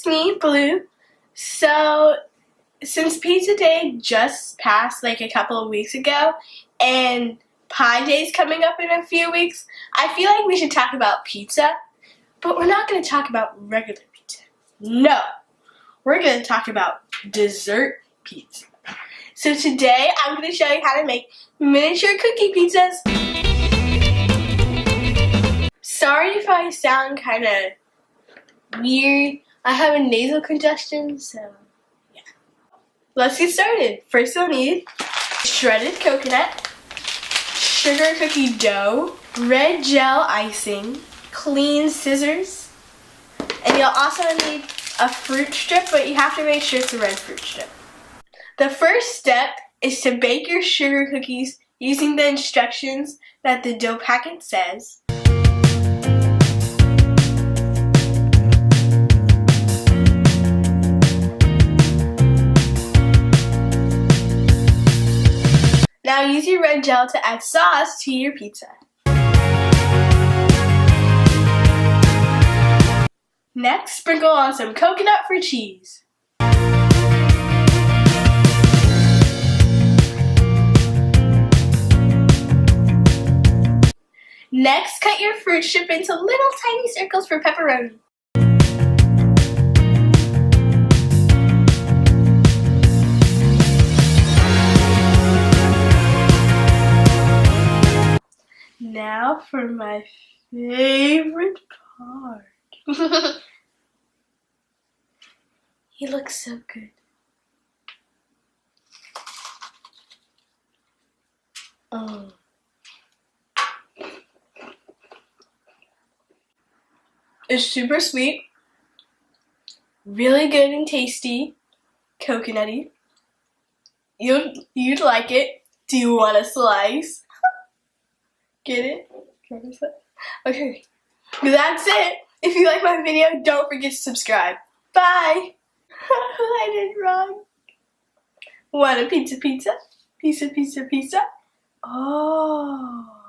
it's me, Blue. So, since Pizza Day just passed like a couple of weeks ago, and Pie Day's coming up in a few weeks, I feel like we should talk about pizza, but we're not going to talk about regular pizza. No, we're going to talk about dessert pizza. So today, I'm going to show you how to make miniature cookie pizzas. Sorry if I sound kind of weird. I have a nasal congestion, so yeah. Let's get started. First you'll need shredded coconut, sugar cookie dough, red gel icing, clean scissors, and you'll also need a fruit strip, but you have to make sure it's a red fruit strip. The first step is to bake your sugar cookies using the instructions that the dough packet says. Now use your red gel to add sauce to your pizza. Next, sprinkle on some coconut for cheese. Next, cut your fruit strip into little tiny circles for pepperoni. Now for my favorite part. He looks so good. Oh. It's super sweet, really good and tasty, coconutty. You'd like it. Do you want a slice? Get it? Okay, that's it. If you like my video, don't forget to subscribe. Bye. I did wrong. Want a pizza? Pizza? Pizza? Oh.